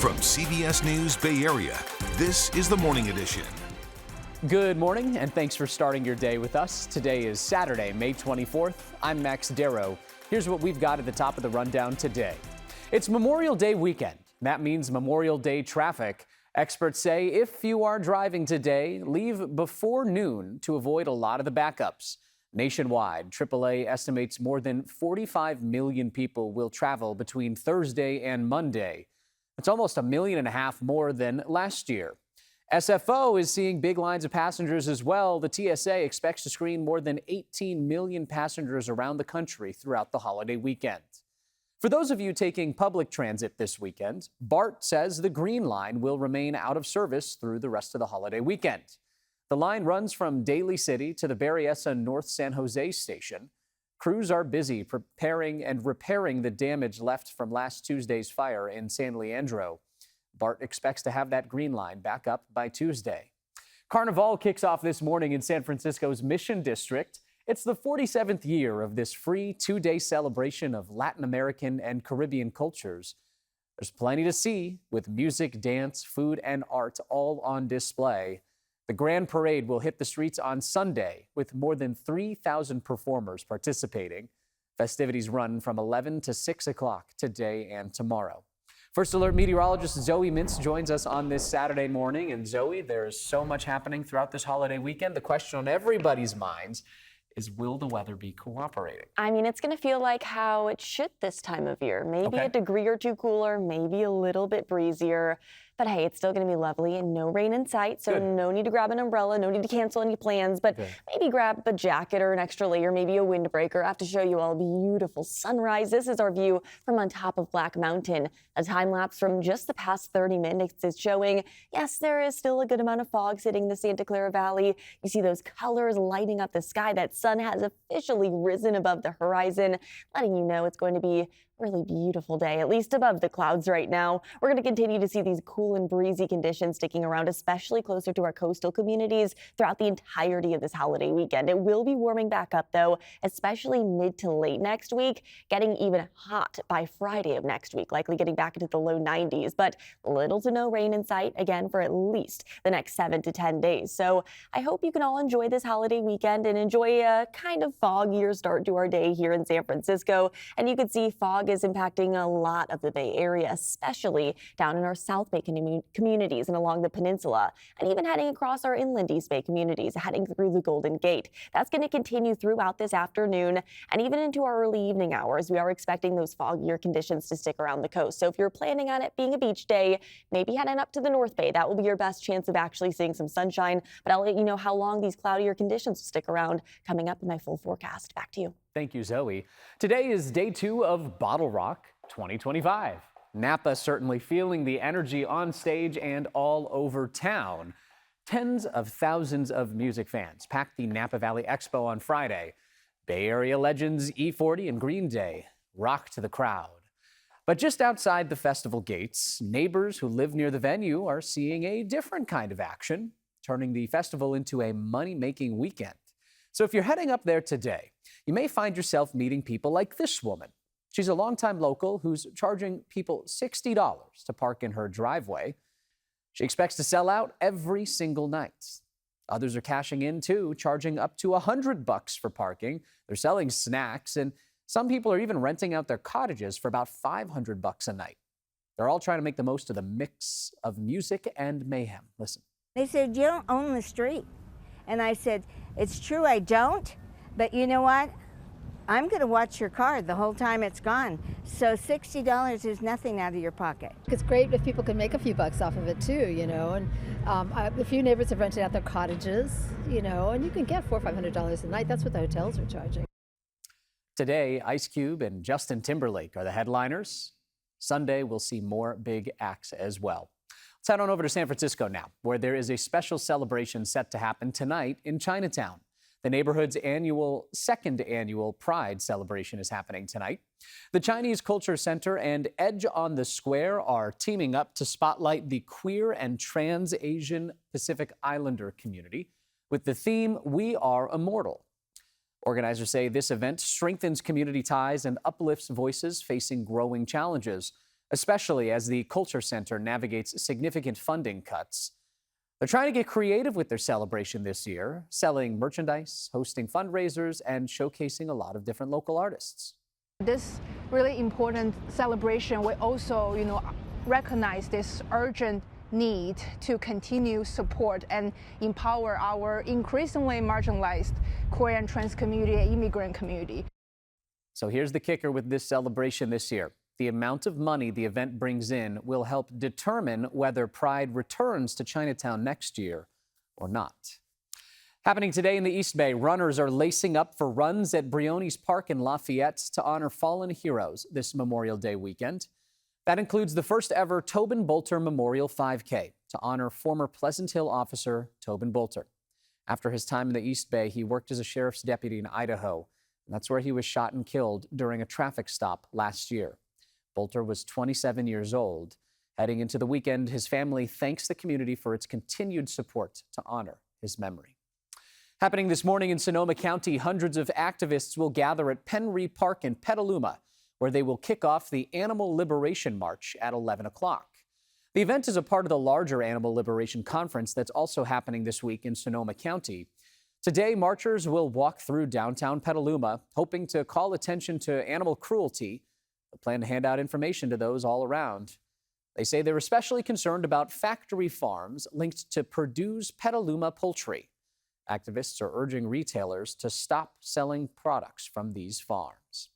From CBS News Bay Area, this is the Morning Edition. Good morning, and thanks for starting your day with us. Today is Saturday, May 24th. I'm Max Darrow. Here's what we've got at the top of the rundown today. It's Memorial Day weekend. That means Memorial Day traffic. Experts say if you are driving today, leave before noon to avoid a lot of the backups. Nationwide, AAA estimates more than 45 million people will travel between Thursday and Monday. It's almost 1.5 million more than last year. SFO is seeing big lines of passengers as well. The TSA expects to screen more than 18 million passengers around the country throughout the holiday weekend. For those of you taking public transit this weekend, BART says the Green Line will remain out of service through the rest of the holiday weekend. The line runs from Daly City to the Berryessa North San Jose station. Crews are busy preparing and repairing the damage left from last Tuesday's fire in San Leandro. BART expects to have that Green Line back up by Tuesday. Carnaval kicks off this morning in San Francisco's Mission District. It's the 47th year of this free two-day celebration of Latin American and Caribbean cultures. There's plenty to see with music, dance, food, and art all on display. The Grand Parade will hit the streets on Sunday with more than 3,000 performers participating. Festivities run from 11 to 6 o'clock today and tomorrow. First Alert meteorologist Zoe Mintz joins us on this Saturday morning. And Zoe, there's so much happening throughout this holiday weekend. The question on everybody's minds is, will the weather be cooperating? I mean, it's going to feel like how it should this time of year. Maybe a degree or two cooler, maybe a little bit breezier. But hey, it's still going to be lovely and no rain in sight. So no need to grab an umbrella, no need to cancel any plans. But maybe grab a jacket or an extra layer, maybe a windbreaker. I have to show you all a beautiful sunrise. This is our view from on top of Black Mountain. A time lapse from just the past 30 minutes is showing, yes, there is still a good amount of fog sitting in the Santa Clara Valley. You see those colors lighting up the sky. That sun has officially risen above the horizon, letting you know it's going to be really beautiful day, at least above the clouds right now. We're going to continue to see these cool and breezy conditions sticking around, especially closer to our coastal communities throughout the entirety of this holiday weekend. It will be warming back up, though, especially mid to late next week, getting even hot by Friday of next week, likely getting back into the low 90s, but little to no rain in sight again for at least the next 7 to 10 days. So I hope you can all enjoy this holiday weekend and enjoy a kind of foggier start to our day here in San Francisco. And you can see fog is impacting a lot of the Bay Area, especially down in our South Bay communities and along the peninsula, and even heading across our inland East Bay communities, heading through the Golden Gate. That's going to continue throughout this afternoon and even into our early evening hours. We are expecting those foggier conditions to stick around the coast. So if you're planning on it being a beach day, maybe heading up to the North Bay. That will be your best chance of actually seeing some sunshine. But I'll let you know how long these cloudier conditions will stick around coming up in my full forecast. Back to you. Thank you, Zoe. Today is day 2 of Bottlerock 2025. Napa certainly feeling the energy on stage and all over town. Tens of thousands of music fans packed the Napa Valley Expo on Friday. Bay Area legends E40 and Green Day rocked the crowd. But just outside the festival gates, neighbors who live near the venue are seeing a different kind of action, turning the festival into a money-making weekend. So if you're heading up there today, you may find yourself meeting people like this woman. She's a longtime local who's charging people $60 to park in her driveway. She expects to sell out every single night. Others are cashing in too, charging up to $100 for parking. They're selling snacks, and some people are even renting out their cottages for about $500 a night. They're all trying to make the most of the mix of music and mayhem. Listen. They said, "You don't own the street." And I said, "It's true, I don't, but you know what? I'm going to watch your car the whole time it's gone. So $60 is nothing out of your pocket." It's great if people can make a few bucks off of it too, you know. And a few neighbors have rented out their cottages, you know, and you can get $400 or $500 a night. That's what the hotels are charging. Today, Ice Cube and Justin Timberlake are the headliners. Sunday, we'll see more big acts as well. Let's head on over to San Francisco now, where there is a special celebration set to happen tonight in Chinatown. The neighborhood's second annual Pride celebration is happening tonight. The Chinese Culture Center and Edge on the Square are teaming up to spotlight the queer and trans Asian Pacific Islander community with the theme, "We Are Immortal." Organizers say this event strengthens community ties and uplifts voices facing growing challenges. especially as the Culture Center navigates significant funding cuts. They're trying to get creative with their celebration this year, selling merchandise, hosting fundraisers, and showcasing a lot of different local artists. This really important celebration will also, recognize this urgent need to continue support and empower our increasingly marginalized Korean trans community and immigrant community. So here's the kicker with this celebration this year. The amount of money the event brings in will help determine whether Pride returns to Chinatown next year or not. Happening today in the East Bay, runners are lacing up for runs at Briones Park in Lafayette to honor fallen heroes this Memorial Day weekend. That includes the first ever Tobin Bolter Memorial 5K to honor former Pleasant Hill officer Tobin Bolter. After his time in the East Bay, he worked as a sheriff's deputy in Idaho. And that's where he was shot and killed during a traffic stop last year. Bolter was 27 years old. Heading into the weekend, his family thanks the community for its continued support to honor his memory. Happening this morning in Sonoma County, hundreds of activists will gather at Penry Park in Petaluma, where they will kick off the Animal Liberation March at 11 o'clock. The event is a part of the larger Animal Liberation Conference that's also happening this week in Sonoma County. Today, marchers will walk through downtown Petaluma, hoping to call attention to animal cruelty. They plan to hand out information to those all around. They say they're especially concerned about factory farms linked to Purdue's Petaluma poultry. Activists are urging retailers to stop selling products from these farms.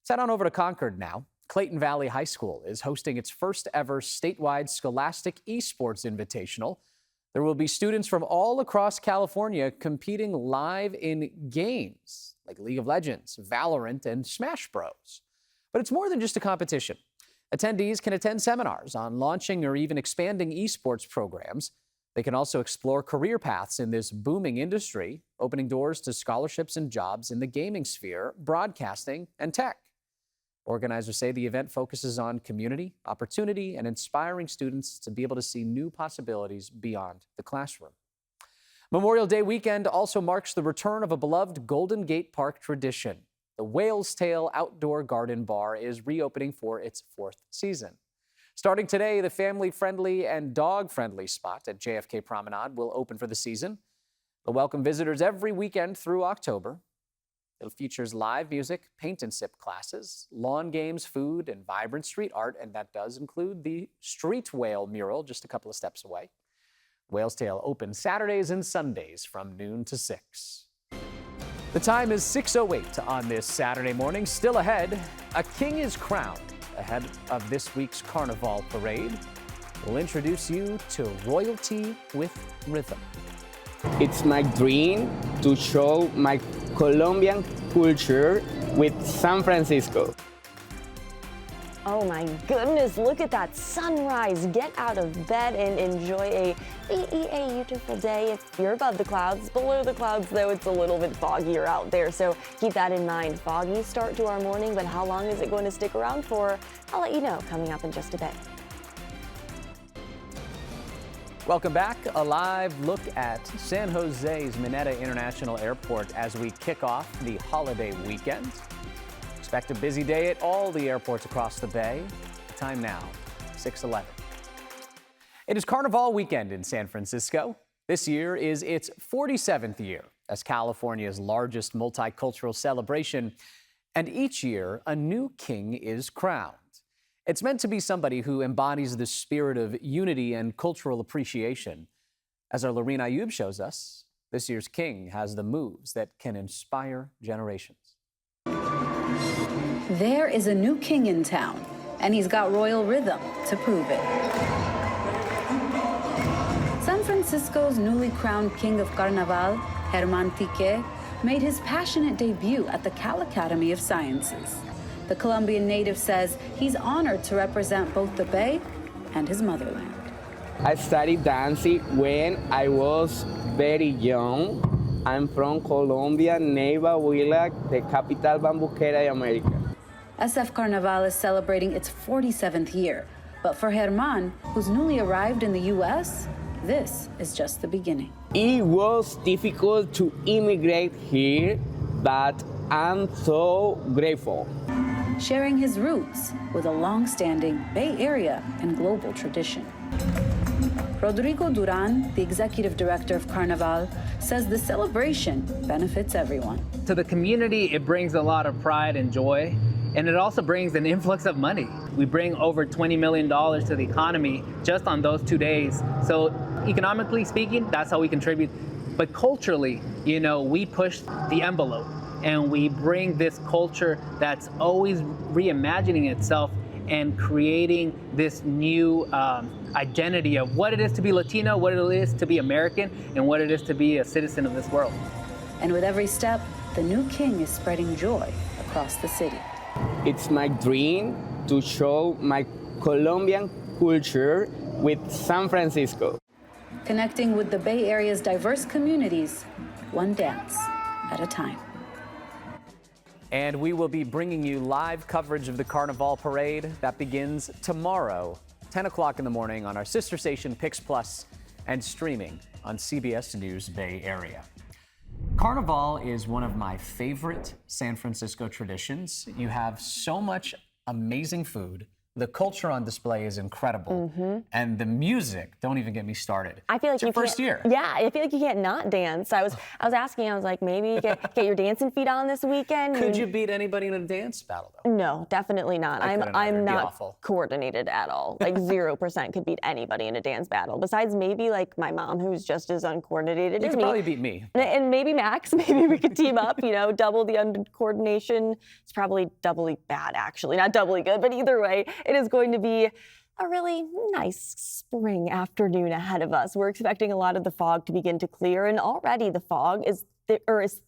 Let's head on over to Concord now. Clayton Valley High School is hosting its first ever statewide Scholastic Esports Invitational. There will be students from all across California competing live in games like League of Legends, Valorant, and Smash Bros. But it's more than just a competition. Attendees can attend seminars on launching or even expanding esports programs. They can also explore career paths in this booming industry, opening doors to scholarships and jobs in the gaming sphere, broadcasting, and tech. Organizers say the event focuses on community, opportunity, and inspiring students to be able to see new possibilities beyond the classroom. Memorial Day weekend also marks the return of a beloved Golden Gate Park tradition. The Whale's Tail Outdoor Garden Bar is reopening for its 4th season. Starting today, the family-friendly and dog-friendly spot at JFK Promenade will open for the season. They'll welcome visitors every weekend through October. It features live music, paint and sip classes, lawn games, food, and vibrant street art, and that does include the Street Whale mural just a couple of steps away. Whale's Tail opens Saturdays and Sundays from noon to 6. The time is 6:08 on this Saturday morning. Still ahead, a king is crowned ahead of this week's Carnaval parade. We'll introduce you to royalty with rhythm. It's my dream to show my Colombian culture with San Francisco. Oh my goodness, look at that sunrise. Get out of bed and enjoy a beautiful day. If you're above the clouds, below the clouds though, it's a little bit foggier out there. So keep that in mind. Foggy start to our morning, but how long is it going to stick around for? I'll let you know coming up in just a bit. Welcome back. A live look at San Jose's Mineta International Airport as we kick off the holiday weekend. Expect a busy day at all the airports across the Bay. Time now, 6:11. It is Carnival weekend in San Francisco. This year is its 47th year as California's largest multicultural celebration. And each year, a new king is crowned. It's meant to be somebody who embodies the spirit of unity and cultural appreciation. As our Lorene Ayub shows us, this year's king has the moves that can inspire generations. There is a new king in town, and he's got royal rhythm to prove it. San Francisco's newly crowned king of Carnaval, Germán Tique, made his passionate debut at the Cal Academy of Sciences. The Colombian native says he's honored to represent both the Bay and his motherland. I started dancing when I was very young. I'm from Colombia, Neiva, Huila, the capital bambuquera de America. SF Carnaval is celebrating its 47th year, but for Germán, who's newly arrived in the U.S., this is just the beginning. It was difficult to immigrate here, but I'm so grateful. sharing his roots with a long-standing Bay Area and global tradition. Rodrigo Duran, the executive director of Carnaval, says the celebration benefits everyone. To the community, it brings a lot of pride and joy, and it also brings an influx of money. We bring over $20 million to the economy just on those 2 days. So economically speaking, that's how we contribute. But culturally, we push the envelope and we bring this culture that's always reimagining itself and creating this new identity of what it is to be Latino, what it is to be American, and what it is to be a citizen of this world. And with every step, the new king is spreading joy across the city. It's my dream to show my Colombian culture with San Francisco. Connecting with the Bay Area's diverse communities, one dance at a time. And we will be bringing you live coverage of the Carnival Parade. That begins tomorrow, 10 o'clock in the morning on our sister station, Pix Plus, and streaming on CBS News Bay Area. Carnival is one of my favorite San Francisco traditions. You have so much amazing food. The culture on display is incredible. And the music, don't even get me started. I feel like it's your first year. Yeah, I feel like you can't not dance. I was asking, I was like, maybe get your dancing feet on this weekend. Could you beat anybody in a dance battle, though? No, definitely not. I'm not coordinated at all. Like 0% could beat anybody in a dance battle. Besides maybe like my mom, who's just as uncoordinated you as could me. probably beat me. And maybe Max. Maybe we could team up, double the uncoordination. It's probably doubly bad, actually. Not doubly good, but either way, it is going to be a really nice spring afternoon ahead of us. We're expecting a lot of the fog to begin to clear, and already the fog is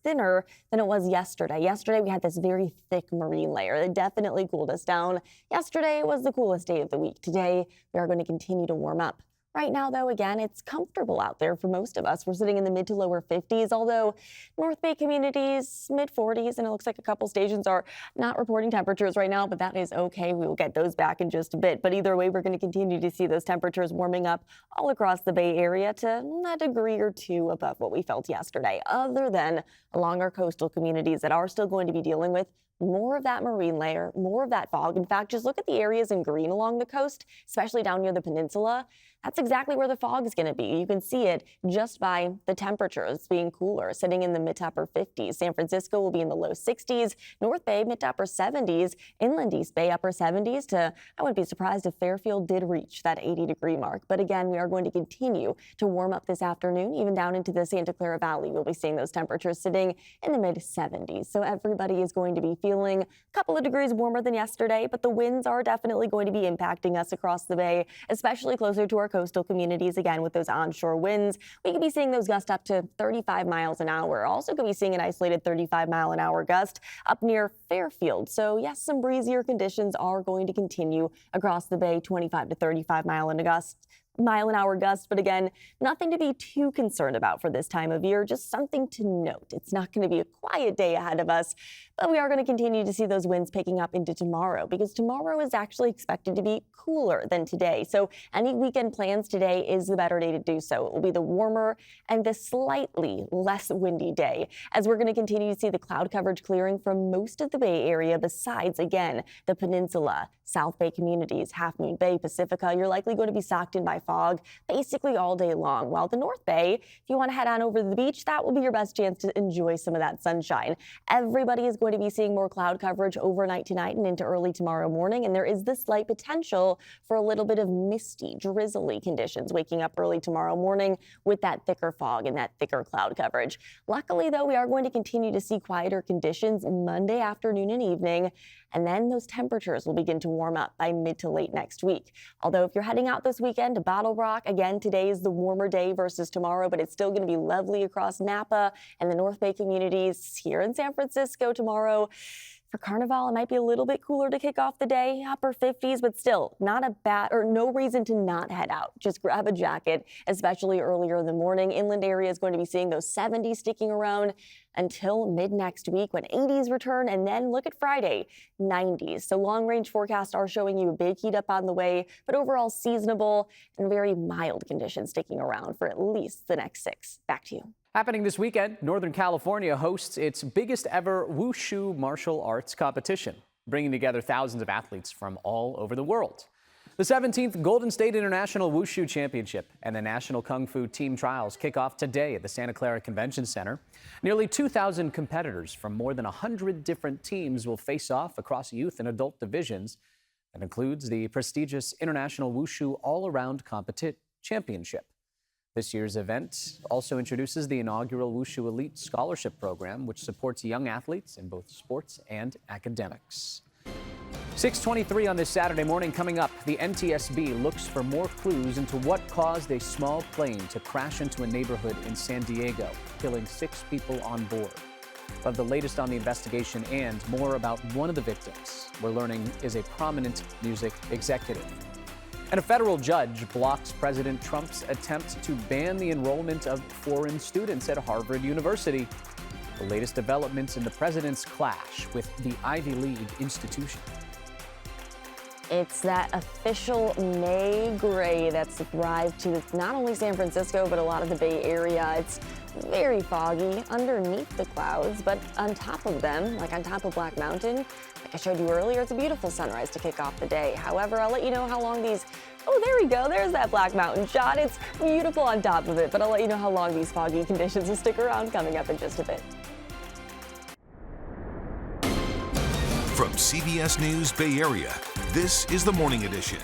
thinner than it was yesterday. Yesterday, we had this very thick marine layer. It definitely cooled us down. Yesterday was the coolest day of the week. Today, we are going to continue to warm up. Right now, though, again, it's comfortable out there for most of us. We're sitting in the mid to lower 50s, although North Bay communities, mid 40s, and it looks like a couple stations are not reporting temperatures right now, but that is okay. We will get those back in just a bit. But either way, we're going to continue to see those temperatures warming up all across the Bay Area to a degree or two above what we felt yesterday, other than along our coastal communities that are still going to be dealing with more of that marine layer, more of that fog. In fact, just look at the areas in green along the coast, especially down near the peninsula. That's exactly where the fog is going to be. You can see it just by the temperatures being cooler, sitting in the mid to upper 50s. San Francisco will be in the low 60s, North Bay mid to upper 70s, Inland East Bay upper 70s to, I wouldn't be surprised if Fairfield did reach that 80-degree mark. But again, we are going to continue to warm up this afternoon, even down into the Santa Clara Valley. We'll be seeing those temperatures sitting in the mid 70s. So everybody is going to be feeling a couple of degrees warmer than yesterday, but the winds are definitely going to be impacting us across the bay, especially closer to our coastal communities. Again, with those onshore winds, we could be seeing those gusts up to 35 miles an hour. Also could be seeing an isolated 35-mile-an-hour gust up near Fairfield. So yes, some breezier conditions are going to continue across the bay, 25 to 35 mile-an-hour gust, but again, nothing to be too concerned about for this time of year, just something to note. It's not going to be a quiet day ahead of us, but we are going to continue to see those winds picking up into tomorrow, because tomorrow is actually expected to be cooler than today. So any weekend plans, today is the better day to do so. It will be the warmer and the slightly less windy day, as we're going to continue to see the cloud coverage clearing from most of the Bay Area, besides, again, the peninsula, South Bay communities, Half Moon Bay, Pacifica. You're likely going to be socked in by fog basically all day long, while the North Bay, if you want to head on over to the beach, that will be your best chance to enjoy some of that sunshine. Everybody is going to be seeing more cloud coverage overnight tonight and into early tomorrow morning, and there is the slight potential for a little bit of misty, drizzly conditions waking up early tomorrow morning with that thicker fog and that thicker cloud coverage. Luckily, though, we are going to continue to see quieter conditions Monday afternoon and evening, and then those temperatures will begin to warm up by mid to late next week. Although if you're heading out this weekend to Bottlerock, again, today is the warmer day versus tomorrow, but it's still going to be lovely across Napa and the North Bay communities here in San Francisco tomorrow. For Carnival, it might be a little bit cooler to kick off the day, upper 50s, but still not a bad or no reason to not head out. Just grab a jacket, especially earlier in the morning. Inland area is going to be seeing those 70s sticking around until mid next week when 80s return, and then look at Friday, 90s. So long range forecasts are showing you a big heat up on the way, but overall seasonable and very mild conditions sticking around for at least the next 6. Back to you. Happening this weekend, Northern California hosts its biggest ever wushu martial arts competition. bringing together thousands of athletes from all over the world. The 17th Golden State International Wushu Championship and the National Kung Fu Team Trials kick off today at the Santa Clara Convention Center. Nearly 2,000 competitors from more than 100 different teams will face off across youth and adult divisions. That includes the prestigious International Wushu All-Around Championship. This year's event also introduces the inaugural Wushu Elite Scholarship Program, which supports young athletes in both sports and academics. 6:23 on this Saturday morning. Coming up, the NTSB looks for more clues into what caused a small plane to crash into a neighborhood in San Diego, killing 6 people on board. We'll have the latest on the investigation and more about one of the victims we're learning is a prominent music executive. And a federal judge blocks President Trump's attempt to ban the enrollment of foreign students at Harvard University. The latest developments in the president's clash with the Ivy League institution. It's that official May gray that's arrived to not only San Francisco, but a lot of the Bay Area. It's very foggy underneath the clouds, but on top of them, like on top of Black Mountain, like I showed you earlier, it's a beautiful sunrise to kick off the day. However, I'll let you know how long these, oh, there we go, there's that Black Mountain shot. It's beautiful on top of it, but I'll let you know how long these foggy conditions will stick around coming up in just a bit. From CBS News Bay Area, this is the Morning Edition.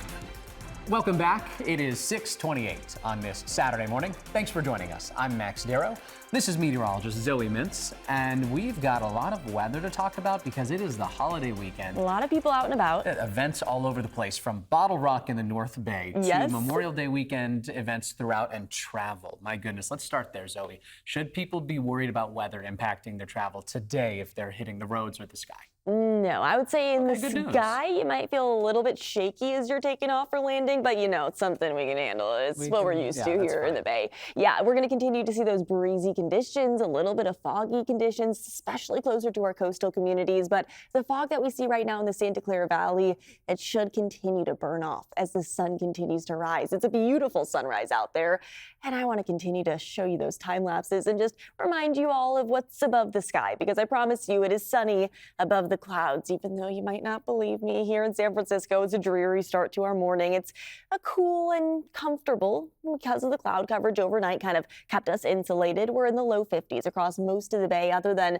Welcome back. It is 6:28 on this Saturday morning. Thanks for joining us. I'm Max Darrow. This is meteorologist Zoe Mintz, and we've got a lot of weather to talk about because it is the holiday weekend. A lot of people out and about. Events all over the place, from Bottlerock in the North Bay to Memorial Day weekend events throughout and travel. My goodness, let's start there, Zoe. Should people be worried about weather impacting their travel today if they're hitting the roads or the sky? No, I would say in the sky, you might feel a little bit shaky as you're taking off or landing, but you know, it's something we can handle. It's what we're used to here in the Bay. Yeah, we're going to continue to see those breezy conditions, a little bit of foggy conditions, especially closer to our coastal communities. But the fog that we see right now in the Santa Clara Valley, it should continue to burn off as the sun continues to rise. It's a beautiful sunrise out there, and I want to continue to show you those time lapses and just remind you all of what's above the sky, because I promise you it is sunny above the clouds, even though you might not believe me. Here in San Francisco, it's a dreary start to our morning. It's a cool and comfortable because of the cloud coverage overnight kind of kept us insulated. We're in the low 50s across most of the Bay, other than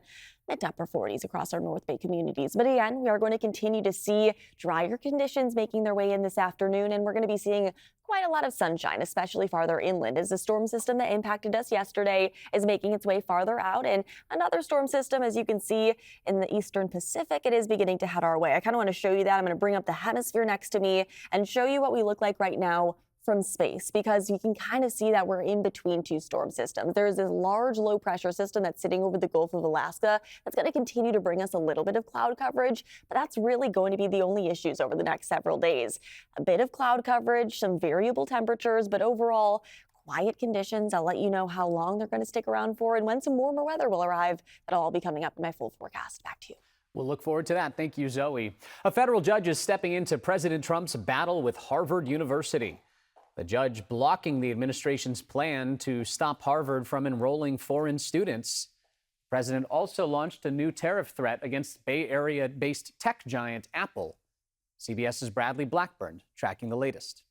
mid to upper 40s across our North Bay communities. But again, we are going to continue to see drier conditions making their way in this afternoon, and we're going to be seeing quite a lot of sunshine, especially farther inland, as the storm system that impacted us yesterday is making its way farther out. And another storm system, as you can see in the eastern Pacific, it is beginning to head our way. I kind of want to show you that. I'm going to bring up the hemisphere next to me and show you what we look like right now from space, because you can kind of see that we're in between two storm systems. There's this large low pressure system that's sitting over the Gulf of Alaska that's going to continue to bring us a little bit of cloud coverage, but that's really going to be the only issues over the next several days. A bit of cloud coverage, some variable temperatures, but overall quiet conditions. I'll let you know how long they're going to stick around for and when some warmer weather will arrive. That'll all be coming up in my full forecast. Back to you. We'll look forward to that. Thank you, Zoe. A federal judge is stepping into President Trump's battle with Harvard University. The judge blocking the administration's plan to stop Harvard from enrolling foreign students. The president also launched a new tariff threat against Bay Area-based tech giant Apple. CBS's Bradley Blackburn tracking the latest.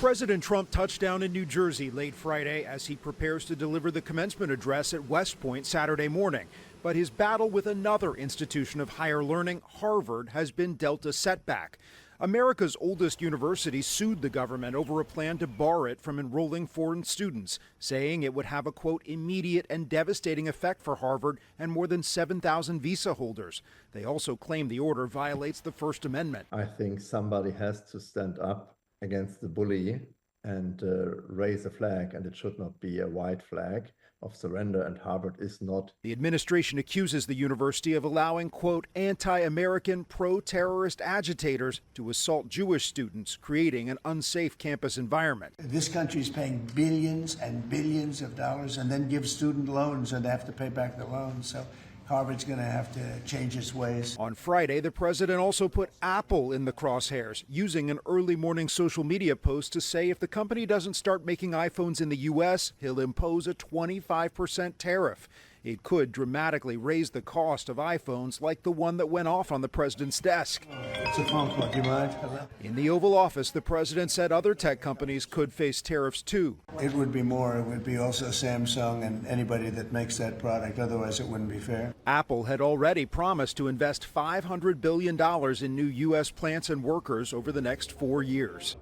President Trump touched down in New Jersey late Friday as he prepares to deliver the commencement address at West Point Saturday morning. But his battle with another institution of higher learning, Harvard, has been dealt a setback. America's oldest university sued the government over a plan to bar it from enrolling foreign students, saying it would have a, quote, immediate and devastating effect for Harvard and more than 7,000 visa holders. They also claim the order violates the First Amendment. I think somebody has to stand up against the bully and raise a flag, and it should not be a white flag of surrender, and Harvard is not. The administration accuses the university of allowing, quote, anti-American, pro-terrorist agitators to assault Jewish students, creating an unsafe campus environment. This country is paying billions and billions of dollars and then gives student loans and they have to pay back the loans. So Harvard's going to have to change its ways. On Friday, the president also put Apple in the crosshairs, using an early morning social media post to say if the company doesn't start making iPhones in the U.S., he'll impose a 25% tariff. It could dramatically raise the cost of iPhones like the one that went off on the president's desk. It's a phone call. Do you mind? Hello? In the Oval Office, the president said other tech companies could face tariffs too. It would be more. It would be also Samsung and anybody that makes that product. Otherwise, it wouldn't be fair. Apple had already promised to invest $500 billion in new U.S. plants and workers over the next 4 years.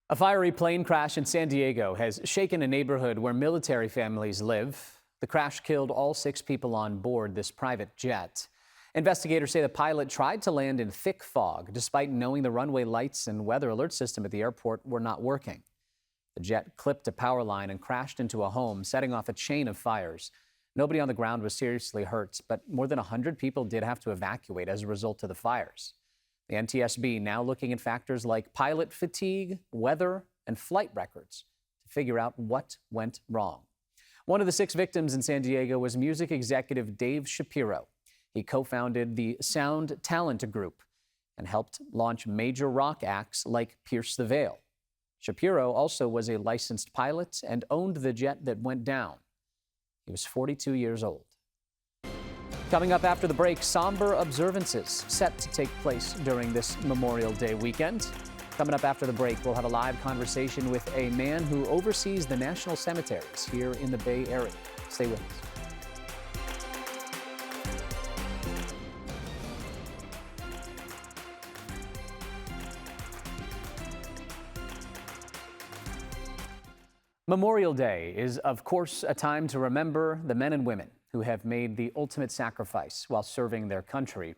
A fiery plane crash in San Diego has shaken a neighborhood where military families live. The crash killed all 6 people on board this private jet. Investigators say the pilot tried to land in thick fog despite knowing the runway lights and weather alert system at the airport were not working. The jet clipped a power line and crashed into a home, setting off a chain of fires. Nobody on the ground was seriously hurt, but more than 100 people did have to evacuate as a result of the fires. The NTSB now looking at factors like pilot fatigue, weather, and flight records to figure out what went wrong. One of the 6 victims in San Diego was music executive Dave Shapiro. He co-founded the Sound Talent Group and helped launch major rock acts like Pierce the Veil. Shapiro also was a licensed pilot and owned the jet that went down. He was 42 years old. Coming up after the break, somber observances set to take place during this Memorial Day weekend. Coming up after the break, we'll have a live conversation with a man who oversees the national cemeteries here in the Bay Area. Stay with us. Memorial Day is, of course, a time to remember the men and women who have made the ultimate sacrifice while serving their country.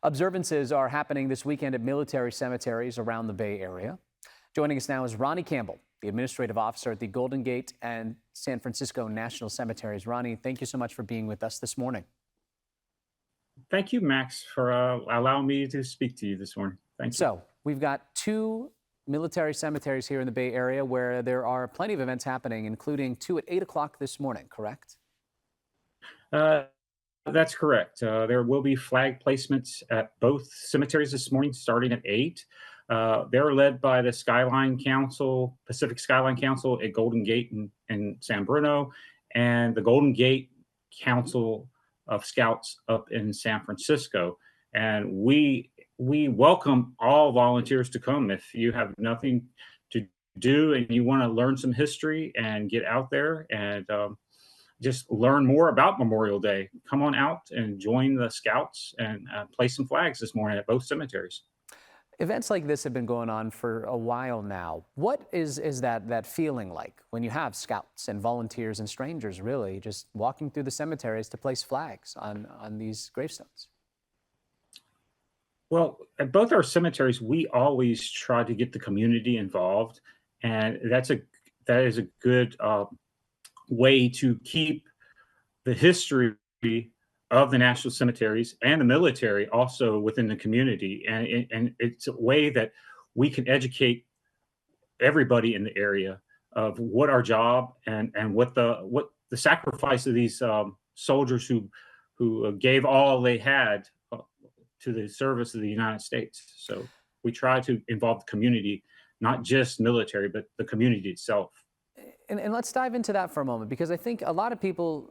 Observances are happening this weekend at military cemeteries around the Bay Area. Joining us now is Ronnie Campbell, the administrative officer at the Golden Gate and San Francisco National Cemeteries. Ronnie, thank you so much for being with us this morning. Thank you, Max, for allowing me to speak to you this morning. Thank you. So we've got 2 military cemeteries here in the Bay Area where there are plenty of events happening, including 2 at 8 o'clock this morning, correct? That's correct. There will be flag placements at both cemeteries this morning, starting at 8. They're led by the Skyline Council, Pacific Skyline Council at Golden Gate in San Bruno, and the Golden Gate Council of Scouts up in San Francisco. And we welcome all volunteers to come. If you have nothing to do and you want to learn some history and get out there and just learn more about Memorial Day, come on out and join the Scouts and place some flags this morning at both cemeteries. Events like this have been going on for a while now. What is that feeling like when you have Scouts and volunteers and strangers really just walking through the cemeteries to place flags on these gravestones? Well, at both our cemeteries, we always try to get the community involved, and that is a good way to keep the history of the national cemeteries and the military also within the community. And it's a way that we can educate everybody in the area of what our job and what the sacrifice of these soldiers who gave all they had to the service of the United States. So we try to involve the community, not just military, but the community itself. And let's dive into that for a moment, because I think a lot of people,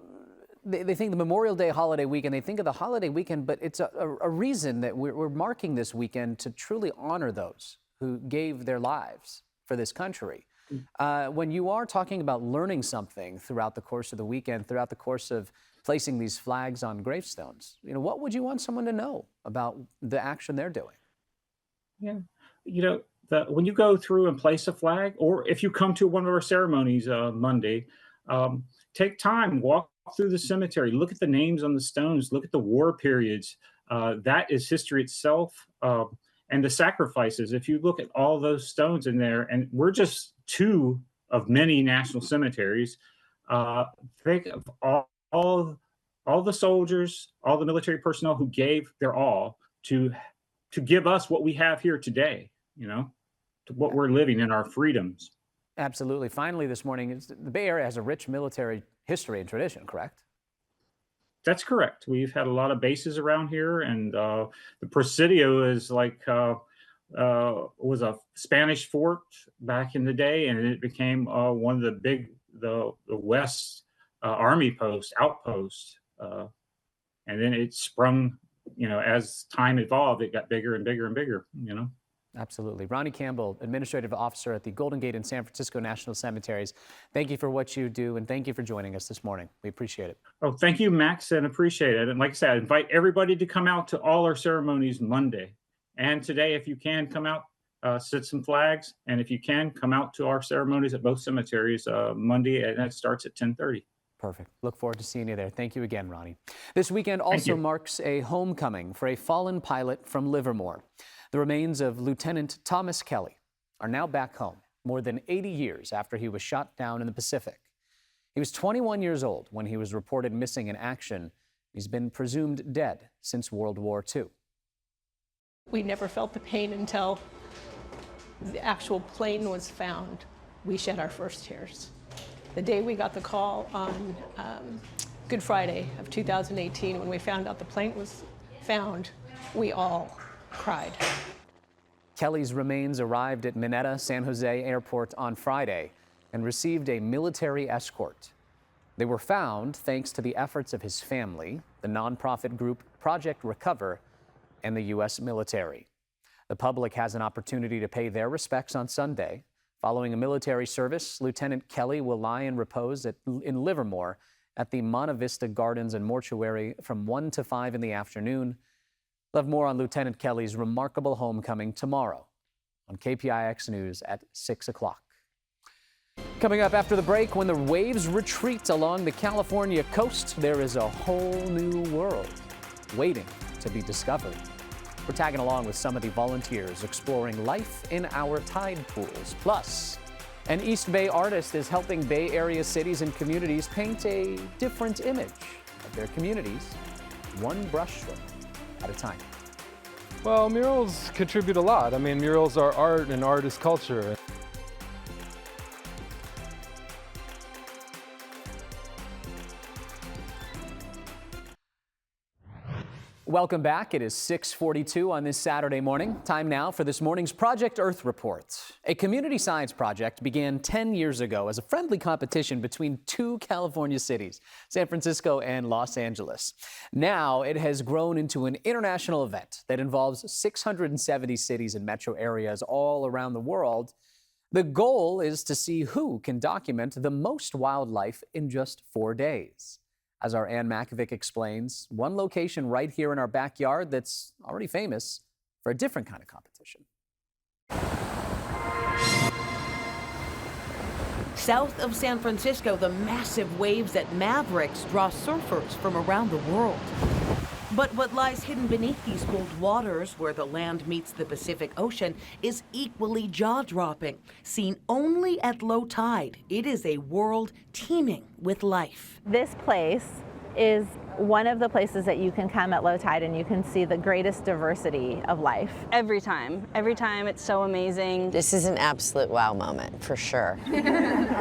they think the Memorial Day holiday weekend, they think of the holiday weekend, but it's a reason that we're marking this weekend to truly honor those who gave their lives for this country. When you are talking about learning something throughout the course of the weekend, throughout the course of placing these flags on gravestones, what would you want someone to know about the action they're doing? Yeah, when you go through and place a flag, or if you come to one of our ceremonies Monday, take time, walk through the cemetery, look at the names on the stones, look at the war periods. That is history itself. And the sacrifices, if you look at all those stones in there, and we're just 2 of many national cemeteries, think of all the soldiers, all the military personnel who gave their all to give us what we have here today, to what we're living in, our freedoms. Absolutely. Finally, this morning, the Bay Area has a rich military history and tradition, correct? That's correct. We've had a lot of bases around here, and the Presidio is was a Spanish fort back in the day, and it became one of the West's army post, outpost. And then it sprung, as time evolved, it got bigger and bigger and bigger, Absolutely. Ronnie Campbell, Administrative Officer at the Golden Gate and San Francisco National Cemeteries. Thank you for what you do, and thank you for joining us this morning. We appreciate it. Oh, thank you, Max, and appreciate it. And like I said, I invite everybody to come out to all our ceremonies Monday. And today, if you can, come out, set some flags. And if you can, come out to our ceremonies at both cemeteries Monday, and that starts at 10:30. Perfect. Look forward to seeing you there. Thank you again, Ronnie. This weekend also marks a homecoming for a fallen pilot from Livermore. The remains of Lieutenant Thomas Kelly are now back home, more than 80 years after he was shot down in the Pacific. He was 21 years old when he was reported missing in action. He's been presumed dead since World War II. We never felt the pain until the actual plane was found. We shed our first tears. The day we got the call on Good Friday of 2018, when we found out the plane was found, we all cried. Kelly's remains arrived at Mineta San Jose Airport on Friday and received a military escort. They were found thanks to the efforts of his family, the nonprofit group Project Recover, and the U.S. military. The public has an opportunity to pay their respects on Sunday. Following a military service, Lieutenant Kelly will lie in repose in Livermore at the Monte Vista Gardens and Mortuary from 1 to 5 in the afternoon. We'll have more on Lieutenant Kelly's remarkable homecoming tomorrow on KPIX News at 6 o'clock. Coming up after the break, when the waves retreat along the California coast, there is a whole new world waiting to be discovered. We're tagging along with some of the volunteers exploring life in our tide pools. Plus, an East Bay artist is helping Bay Area cities and communities paint a different image of their communities, one brushstroke at a time. Well, murals contribute a lot. I mean, murals are art and art is culture. Welcome back. It is 6:42 on this Saturday morning. Time now for this morning's Project Earth Report. A community science project began 10 years ago as a friendly competition between two California cities, San Francisco and Los Angeles. Now it has grown into an international event that involves 670 cities and metro areas all around the world. The goal is to see who can document the most wildlife in just 4 days. As our Ann Makovic explains, one location right here in our backyard that's already famous for a different kind of competition. South of San Francisco, the massive waves at Mavericks draw surfers from around the world. But what lies hidden beneath these cold waters, where the land meets the Pacific Ocean, is equally jaw-dropping. Seen only at low tide, it is a world teeming with life. This place is one of the places that you can come at low tide and you can see the greatest diversity of life. Every time it's so amazing. This is an absolute wow moment, for sure.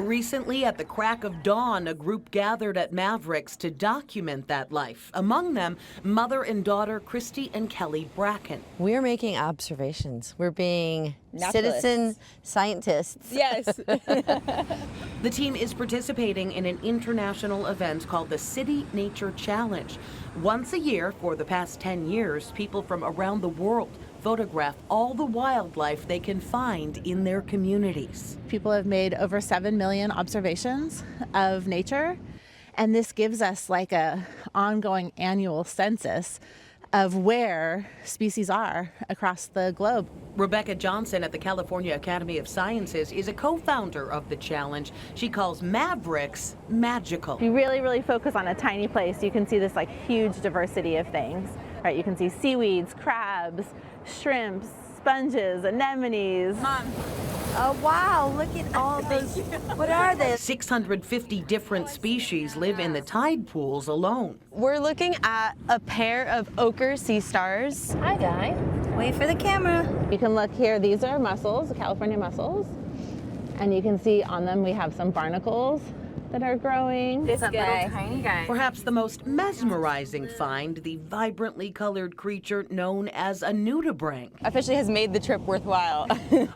Recently, at the crack of dawn, a group gathered at Mavericks to document that life. Among them, mother and daughter Christy and Kelly Bracken. We're making observations. We're being Naturalists. citizen scientists. Yes. The team is participating in an international event called the City Nature Challenge. Once a year for the past 10 years, people from around the world photograph all the wildlife they can find in their communities. People have made over 7 million observations of nature, and this gives us like a ongoing annual census of where species are across the globe. Rebecca Johnson at the California Academy of Sciences is a co-founder of the challenge. She calls Mavericks magical. If you really focus on a tiny place, you can see this like huge diversity of things. Right? You can see seaweeds, crabs, shrimps, sponges, anemones. Mom. Oh, wow, look at all those. What are they? 650 different species live in the tide pools alone. We're looking at a pair of ochre sea stars. Hi, Di. Wait for the camera. You can look here. These are mussels, California mussels. And you can see on them we have some barnacles. that are growing. This little tiny guy. Perhaps the most mesmerizing find, the vibrantly colored creature known as a nudibranch. Officially has made the trip worthwhile.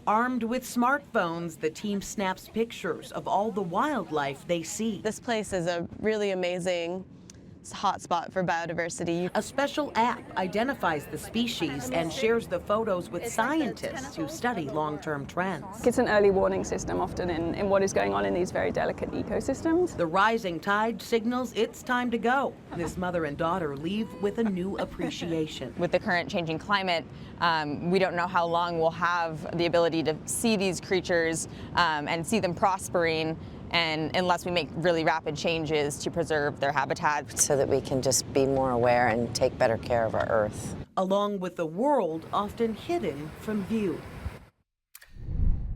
Armed with smartphones, the team snaps pictures of all the wildlife they see. This place is a really amazing hotspot for biodiversity. A special app identifies the species and shares the photos with scientists who study long-term trends. It's an early warning system often in what is going on in these very delicate ecosystems. The rising tide signals it's time to go. This mother and daughter leave with a new appreciation. With the current changing climate, we don't know how long we'll have the ability to see these creatures and see them prospering, and unless we make really rapid changes to preserve their habitat. So that we can just be more aware and take better care of our Earth. Along with the world often hidden from view.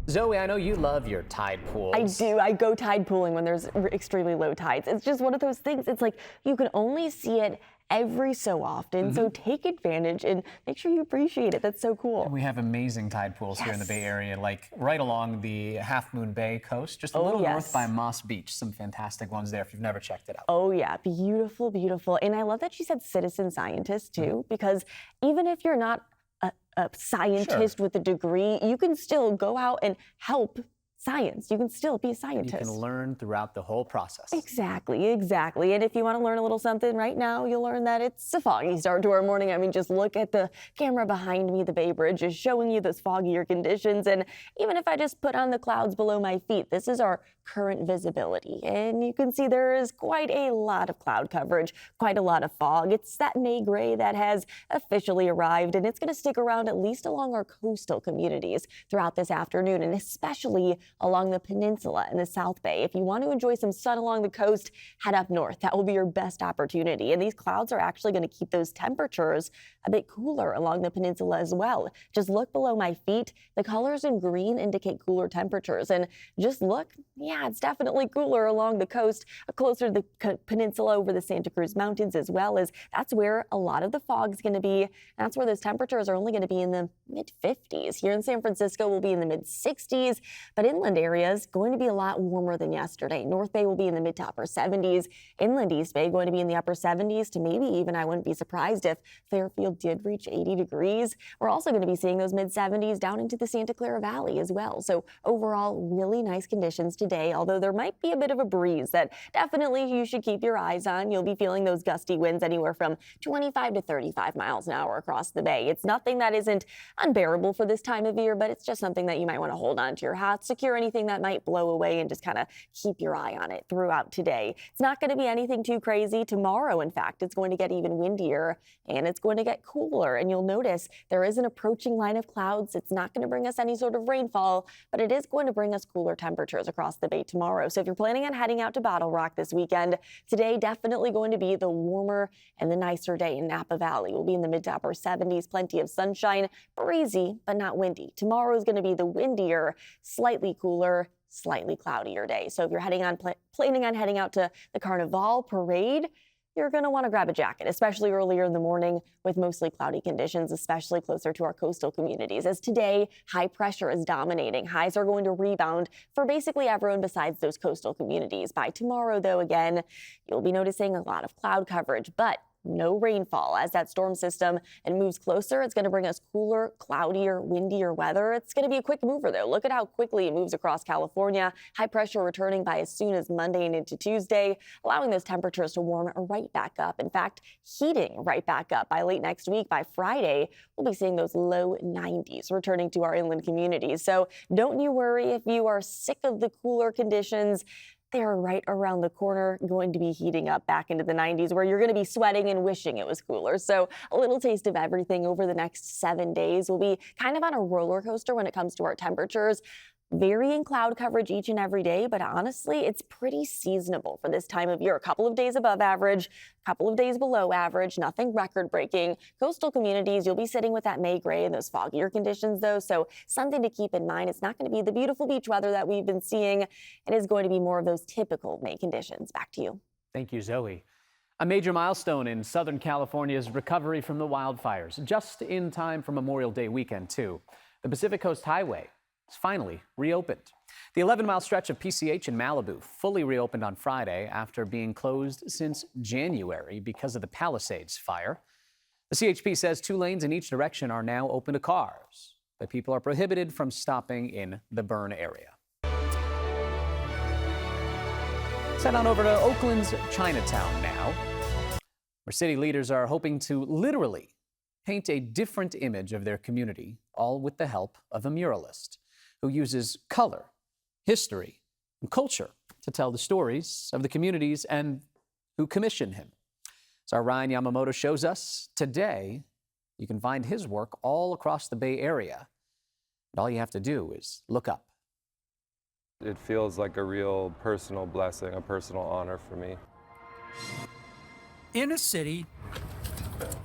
Zoe, I know you love your tide pools. I do. I go tide pooling when there's extremely low tides. It's just one of those things. It's like you can only see it every so often, so take advantage and make sure you appreciate it. That's so cool. And we have amazing tide pools here in the Bay Area, like right along the Half Moon Bay coast, just a little north by Moss Beach. Some fantastic ones there if you've never checked it out. Oh yeah, beautiful, beautiful. And I love that she said citizen scientist too, because even if you're not a scientist with a degree, you can still go out and help science. You can still be a scientist. You can learn throughout the whole process. Exactly, exactly. And if you want to learn a little something right now, you'll learn that it's a foggy start to our morning. I mean, just look at the camera behind me. The Bay Bridge is showing you those foggier conditions. And even if I just put on the clouds below my feet, this is our current visibility. And you can see there is quite a lot of cloud coverage, quite a lot of fog. It's that May gray that has officially arrived, and it's going to stick around at least along our coastal communities throughout this afternoon, and especially along the peninsula and the South Bay. If you want to enjoy some sun along the coast, head up north. That will be your best opportunity. And these clouds are actually going to keep those temperatures a bit cooler along the peninsula as well. Just look below my feet. The colors in green indicate cooler temperatures. And just look, yeah, it's definitely cooler along the coast, closer to the peninsula over the Santa Cruz Mountains as well, as that's where a lot of the fog is going to be. That's where those temperatures are only going to be in the mid-50s. Here in San Francisco, we'll be in the mid-60s, but inland areas going to be a lot warmer than yesterday. North Bay will be in the mid to upper 70s. Inland East Bay going to be in the upper 70s to maybe even, I wouldn't be surprised if Fairfield did reach 80 degrees. We're also going to be seeing those mid-70s down into the Santa Clara Valley as well. So overall, really nice conditions today, although there might be a bit of a breeze that definitely you should keep your eyes on. You'll be feeling those gusty winds anywhere from 25 to 35 miles an hour across the bay. It's nothing that isn't unbearable for this time of year, but it's just something that you might want to hold on to your hat, secure anything that might blow away, and just kind of keep your eye on it throughout today. It's not going to be anything too crazy. Tomorrow, in fact, it's going to get even windier and it's going to get cooler. And you'll notice there is an approaching line of clouds. It's not going to bring us any sort of rainfall, but it is going to bring us cooler temperatures across the bay tomorrow. So if you're planning on heading out to Bottlerock this weekend, today definitely going to be the warmer and the nicer day in Napa Valley. We'll be in the mid to upper 70s, plenty of sunshine, breezy, but not windy. Tomorrow is going to be the windier, slightly cooler, slightly cloudier day. So if you're planning on heading out to the Carnaval Parade, you're going to want to grab a jacket, especially earlier in the morning with mostly cloudy conditions, especially closer to our coastal communities. As today, high pressure is dominating. Highs are going to rebound for basically everyone besides those coastal communities. By tomorrow, though, again, you'll be noticing a lot of cloud coverage, but no rainfall. As that storm system and moves closer, it's going to bring us cooler, cloudier, windier weather. It's going to be a quick mover, though. Look at how quickly it moves across California. High pressure returning by as soon as Monday and into Tuesday, allowing those temperatures to warm right back up. In fact, heating right back up by late next week. By Friday, we'll be seeing those low 90s returning to our inland communities. So don't you worry if you are sick of the cooler conditions. They are right around the corner, going to be heating up back into the 90s, where you're going to be sweating and wishing it was cooler. So a little taste of everything over the next 7 days. We'll be kind of on a roller coaster when it comes to our temperatures. Varying cloud coverage each and every day, but honestly, it's pretty seasonable for this time of year. A couple of days above average, a couple of days below average, nothing record-breaking. Coastal communities, you'll be sitting with that May gray and those foggier conditions, though, so something to keep in mind. It's not going to be the beautiful beach weather that we've been seeing. It is going to be more of those typical May conditions. Back to you. Thank you, Zoe. A major milestone in Southern California's recovery from the wildfires, just in time for Memorial Day weekend, too. The Pacific Coast Highway is finally reopened. The 11-mile stretch of PCH in Malibu fully reopened on Friday after being closed since January because of the Palisades fire. The CHP says 2 lanes in each direction are now open to cars, but people are prohibited from stopping in the burn area. Let's head on over to Oakland's Chinatown now, where city leaders are hoping to literally paint a different image of their community, all with the help of a muralist who uses color, history, and culture to tell the stories of the communities and who commission him. As our Ryan Yamamoto shows us, today you can find his work all across the Bay Area. And all you have to do is look up. It feels like a real personal blessing, a personal honor for me. In a city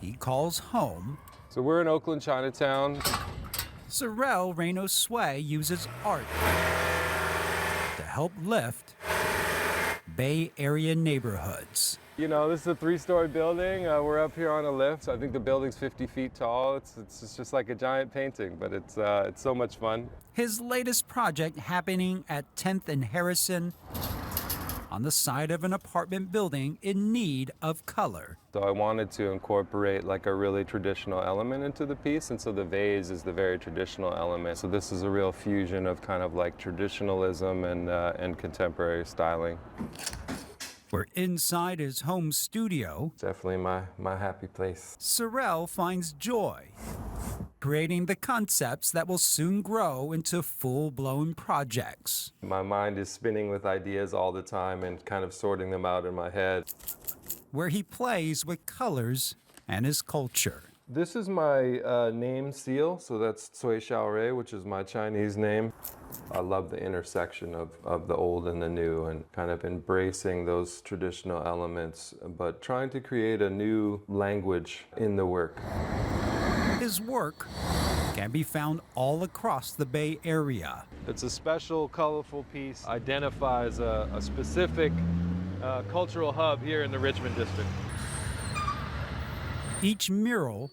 he calls home, So we're in Oakland, Chinatown. Sorel Reynos Sway uses art to help lift Bay Area neighborhoods. You know, this is a 3-story building. We're up here on a lift. I think the building's 50 feet tall. It's just like a giant painting, but it's so much fun. His latest project happening at 10th and Harrison, on the side of an apartment building in need of color. So I wanted to incorporate like a really traditional element into the piece, and so the vase is the very traditional element. So this is a real fusion of kind of like traditionalism and contemporary styling. We're inside his home studio. Definitely my happy place. Sorel finds joy creating the concepts that will soon grow into full-blown projects. My mind is spinning with ideas all the time and kind of sorting them out in my head. Where he plays with colors and his culture. This is my name seal, so that's Cui Xiaorui, which is my Chinese name. I love the intersection of the old and the new and kind of embracing those traditional elements, but trying to create a new language in the work. His work can be found all across the Bay Area. It's a special, colorful piece, identifies a specific cultural hub here in the Richmond district. Each mural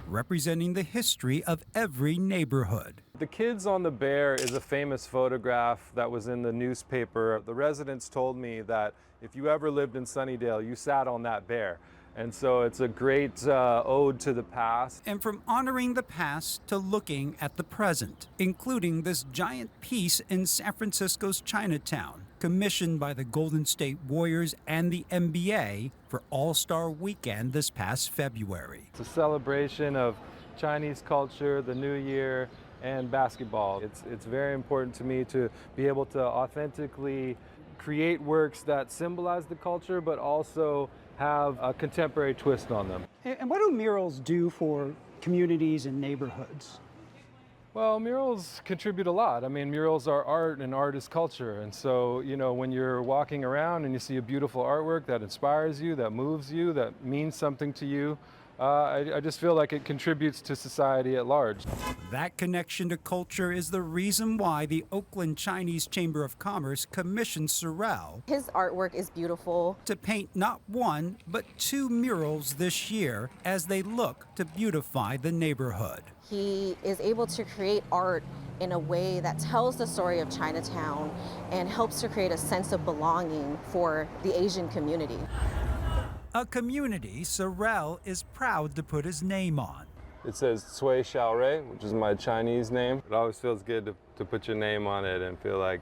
representing the history of every neighborhood. The Kids on the Bear is a famous photograph that was in the newspaper. The residents told me that if you ever lived in Sunnydale, you sat on that bear. And so it's a great ode to the past. And from honoring the past to looking at the present, including this giant piece in San Francisco's Chinatown, commissioned by the Golden State Warriors and the NBA for All-Star Weekend this past February. It's a celebration of Chinese culture, the New Year, and basketball. It's very important to me to be able to authentically create works that symbolize the culture, but also have a contemporary twist on them. And what do murals do for communities and neighborhoods? Well, murals contribute a lot. I mean, murals are art and art is culture. And so, you know, when you're walking around and you see a beautiful artwork that inspires you, that moves you, that means something to you, I just feel like it contributes to society at large. That connection to culture is the reason why the Oakland Chinese Chamber of Commerce commissioned Sorel. His artwork is beautiful. To paint not 1, but 2 murals this year as they look to beautify the neighborhood. He is able to create art in a way that tells the story of Chinatown and helps to create a sense of belonging for the Asian community. A community Sorel is proud to put his name on. It says Cui Xiaorui, which is my Chinese name. It always feels good to put your name on it and feel like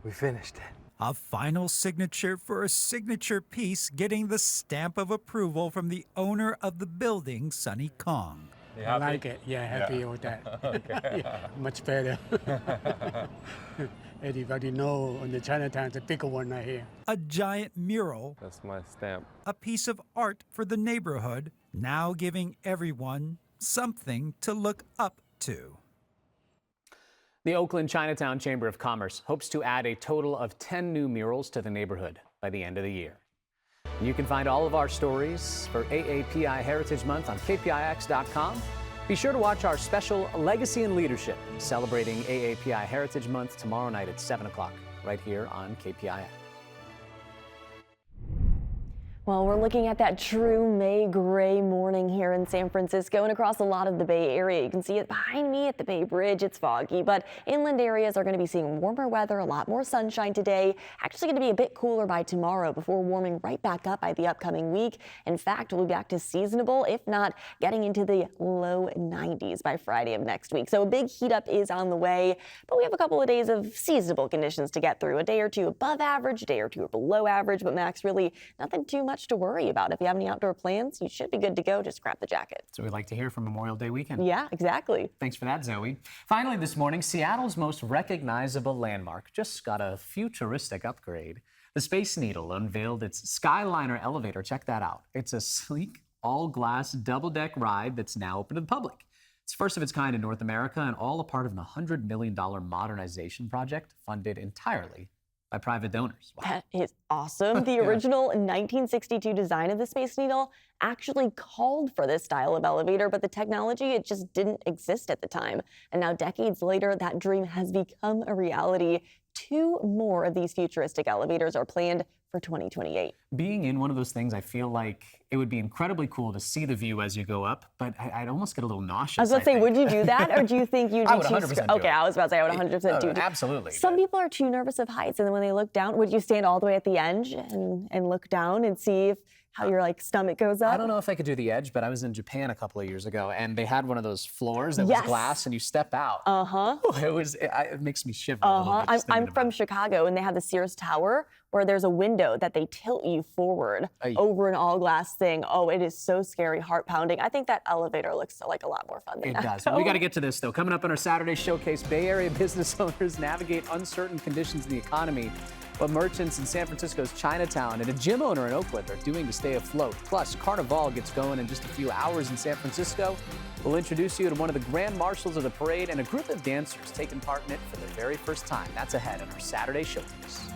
we finished it. A final signature for a signature piece getting the stamp of approval from the owner of the building, Sunny Kong. I like it. Yeah, happy with that. Okay. Yeah, much better. Everybody know on the Chinatown, it's a bigger one right here. A giant mural. That's my stamp. A piece of art for the neighborhood, now giving everyone something to look up to. The Oakland Chinatown Chamber of Commerce hopes to add a total of 10 new murals to the neighborhood by the end of the year. You can find all of our stories for AAPI Heritage Month on kpix.com. Be sure to watch our special Legacy and Leadership celebrating AAPI Heritage Month tomorrow night at 7 o'clock right here on KPIX. Well, we're looking at that true May gray morning here in San Francisco and across a lot of the Bay Area. You can see it behind me at the Bay Bridge. It's foggy, but inland areas are going to be seeing warmer weather, a lot more sunshine today. Actually going to be a bit cooler by tomorrow before warming right back up by the upcoming week. In fact, we'll be back to seasonable, if not getting into the low 90s by Friday of next week. So a big heat up is on the way, but we have a couple of days of seasonable conditions to get through. A day or two above average, a day or two below average, but Max, really nothing too much to worry about. If you have any outdoor plans, you should be good to go. Just grab the jacket. So we'd like to hear from Memorial Day weekend. Yeah, exactly. Thanks for that, Zoe. Finally this morning, Seattle's most recognizable landmark just got a futuristic upgrade. The Space Needle unveiled its Skyliner elevator. Check that out. It's a sleek, all-glass, double-deck ride that's now open to the public. It's first of its kind in North America and all a part of a $100 million modernization project funded entirely by private donors. Wow. That is awesome. The original 1962 design of the Space Needle actually called for this style of elevator, but the technology, it just didn't exist at the time. And now decades later, that dream has become a reality. 2 more of these futuristic elevators are planned for 2028. Being in one of those things, I feel like it would be incredibly cool to see the view as you go up, but I'd almost get a little nauseous. I was going to say, would you do that, or do you think you'd be I would 100% do Okay, it. I was about to say I would 100% do it. Absolutely. Some people are too nervous of heights, and then when they look down, would you stand all the way at the edge and look down and see if how your stomach goes up? I don't know if I could do the edge, but I was in Japan a couple of years ago, and they had one of those floors that was glass, and you step out. It makes me shiver. A little bit just I'm thinking from Chicago, and they have the Sears Tower where there's a window that they tilt you forward over an all-glass thing. Oh, it is so scary, heart-pounding. I think that elevator looks like a lot more fun than It that. does. We got to get to this, though. Coming up on our Saturday Showcase, Bay Area business owners navigate uncertain conditions in the economy, what merchants in San Francisco's Chinatown and a gym owner in Oakland are doing to stay afloat. Plus, Carnaval gets going in just a few hours in San Francisco. We'll introduce you to one of the grand marshals of the parade and a group of dancers taking part in it for the very first time. That's ahead on our Saturday Showcase.